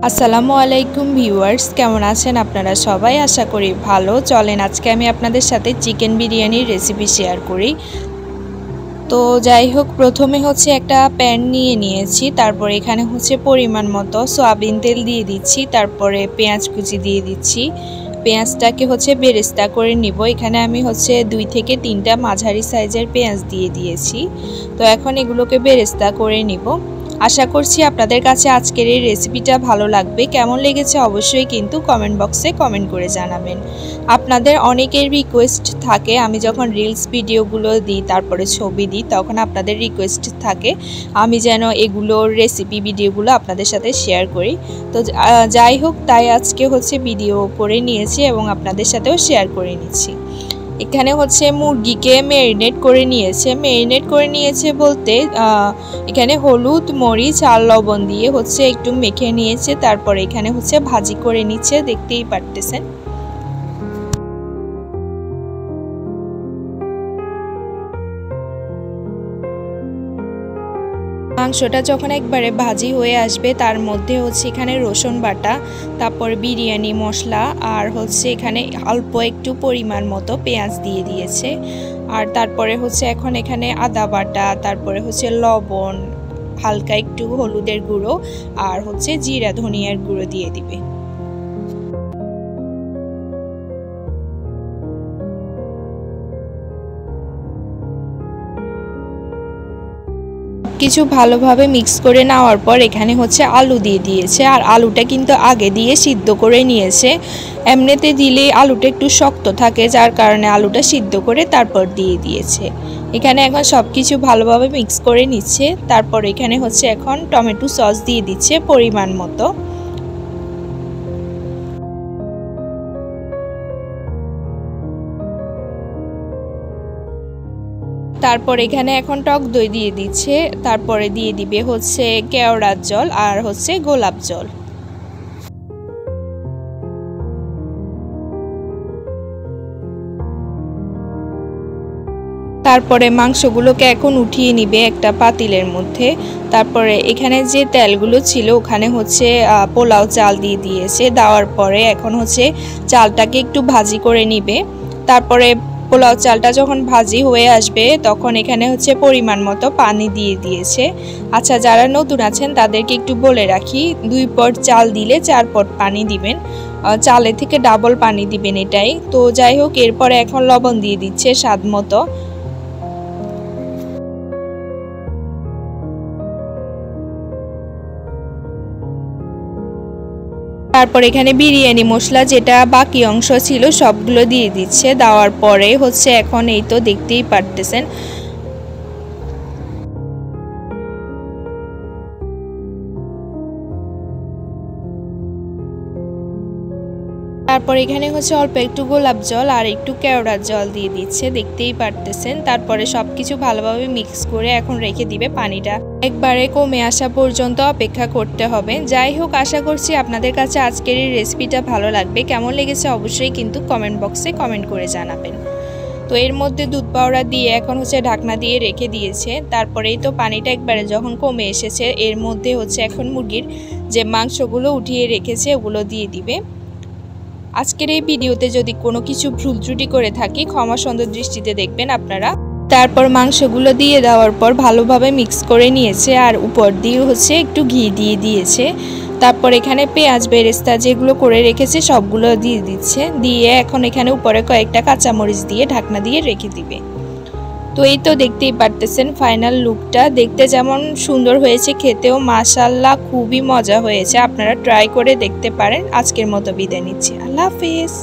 আসসালামু আলাইকুম ভিউয়ার্স, কেমন আছেন আপনারা সবাই? আশা করি ভালো। চলেন আজকে আমি আপনাদের সাথে চিকেন বিরিয়ানির রেসিপি শেয়ার করি। তো যাই হোক, প্রথমে হচ্ছে একটা প্যান নিয়েছি, তারপরে এখানে হচ্ছে পরিমাণ মতো সয়াবিন তেল দিয়ে দিচ্ছি, তারপরে পেঁয়াজ কুচি দিয়ে দিচ্ছি। পেঁয়াজটাকে হচ্ছে বেরেস্তা করে নিব। এখানে আমি হচ্ছে 2 থেকে 3টা মাঝারি সাইজের পেঁয়াজ দিয়ে দিয়েছি। তো এখন এগুলোকে বেরেস্তা করে নিব। আশা করছি আপনাদের কাছে আজকের এই রেসিপিটা ভালো লাগবে। কেমন লেগেছে অবশ্যই কিন্তু কমেন্ট বক্সে কমেন্ট করে জানাবেন। আপনাদের অনেকের রিকোয়েস্ট থাকে, আমি যখন রিলস ভিডিওগুলো দিই তারপরে ছবি দিই, তখন আপনাদের রিকোয়েস্ট থাকে আমি যেন এগুলোর রেসিপি ভিডিওগুলো আপনাদের সাথে শেয়ার করি। তো যাই হোক, তাই আজকে হচ্ছে ভিডিও করে নিয়েছি এবং আপনাদের সাথেও শেয়ার করে নিচ্ছি। এখানে হচ্ছে মুরগিকে ম্যারিনেট করে নিয়েছে বলতে এখানে হলুদ, মরিচ আর লবণ দিয়ে হচ্ছে একটু মেখে নিয়েছে। তারপর এখানে হচ্ছে ভাজি করে নিচ্ছে, দেখতেই পারতেছেন। মাংসটা যখন একবারে ভাজি হয়ে আসবে, তার মধ্যে হচ্ছে এখানে রসুন বাটা, তারপর বিরিয়ানি মশলা আর হচ্ছে এখানে অল্প একটু পরিমাণ মতো পেঁয়াজ দিয়ে দিয়েছে। আর তারপরে হচ্ছে এখন এখানে আদা বাটা, তারপরে হচ্ছে লবণ, হালকা একটু হলুদের গুঁড়ো আর হচ্ছে জিরা ধনিয়ার গুঁড়ো দিয়ে দিবে। কিছু ভালোভাবে মিক্স করে নেওয়ার পর এখানে হচ্ছে আলু দিয়ে দিয়েছে। আর আলুটা কিন্তু আগে দিয়ে সিদ্ধ করে নিয়েছে। এমনিতে দিলে আলুটা একটু শক্ত থাকে, যার কারণে আলুটা সিদ্ধ করে তারপর দিয়ে দিয়েছে। এখানে এখন সব কিছু ভালোভাবে মিক্স করে নিচ্ছে। তারপর এখানে হচ্ছে এখন টমেটো সস দিয়ে দিচ্ছে পরিমাণ মতো। তারপর এখানে এখন টক দই দিয়ে দিচ্ছে। তারপরে দিয়ে দিবে হচ্ছে কেওড়ার জল আর হচ্ছে গোলাপ জল। তারপরে মাংসগুলোকে এখন উঠিয়ে নিবে একটা পাতিলের মধ্যে। তারপরে এখানে যে তেলগুলো ছিল ওখানে হচ্ছে পোলাও চাল দিয়ে দিয়েছে। দেওয়ার পরে এখন হচ্ছে চালটাকে একটু ভাজি করে নিবে। তারপরে পোলাও চালটা যখন ভাজি হয়ে আসবে তখন এখানে হচ্ছে পরিমাণ মতো পানি দিয়ে দিয়েছে। আচ্ছা, যারা নতুন আছেন তাদেরকে একটু বলে রাখি, 2 পট চাল দিলে 4 পট পানি দিবেন, চালের থেকে ডাবল পানি দিবেন এটাই। তো যাই হোক, এরপরে এখন লবণ দিয়ে দিচ্ছে স্বাদ মতো। তারপর এখানে বিরিয়ানি মশলা যেটা বাকি অংশ ছিল সবগুলো দিয়ে দিচ্ছে। দেওয়ার পরে হচ্ছে এখন এই তো দেখতেই পারতেছেন তারপর এখানে হচ্ছে অল্প একটু গোলাপ জল আর একটু কেওড়ার জল দিয়ে দিচ্ছে, দেখতেই পারতেছেন। তারপরে সবকিছু ভালোভাবে মিক্স করে এখন রেখে দিবে। পানিটা একবারে কমে আসা পর্যন্ত অপেক্ষা করতে হবে। যাই হোক, আশা করছি আপনাদের কাছে আজকের এই রেসিপিটা ভালো লাগবে। কেমন লেগেছে অবশ্যই কিন্তু কমেন্ট বক্সে কমেন্ট করে জানাবেন। তো এর মধ্যে দুধ পাউডার দিয়ে এখন হচ্ছে ঢাকনা দিয়ে রেখে দিয়েছে। তারপরেই তো পানিটা একবারে যখন কমে এসেছে, এর মধ্যে হচ্ছে এখন মুরগির যে মাংসগুলো উঠিয়ে রেখেছে ওগুলো দিয়ে দিবে। আজকের এই ভিডিওতে যদি কোনো কিছু ভুল ত্রুটি করে থাকি ক্ষমা সুন্দর দৃষ্টিতে দেখবেন আপনারা। তারপর মাংসগুলো দিয়ে দেওয়ার পর ভালোভাবে মিক্স করে নিয়েছে আর উপর দিয়ে হচ্ছে একটু ঘি দিয়ে দিয়েছে। তারপর এখানে পেঁয়াজ বেরেস্তা যেগুলো করে রেখেছে সবগুলো দিয়ে দিচ্ছে। দিয়ে এখন এখানে উপরে কয়েকটা কাঁচামরিচ দিয়ে ঢাকনা দিয়ে রেখে দিবে। তো এই তো দেখতেই পারতেছেন ফাইনাল লুকটা। দেখতে যেমন সুন্দর হয়েছে, খেতেও মাশাআল্লাহ খুবই মজা হয়েছে। আপনারা ট্রাই করে দেখতে পারেন। আজকের মতো বিদায় নিচ্ছি। আল্লাহ হাফেজ।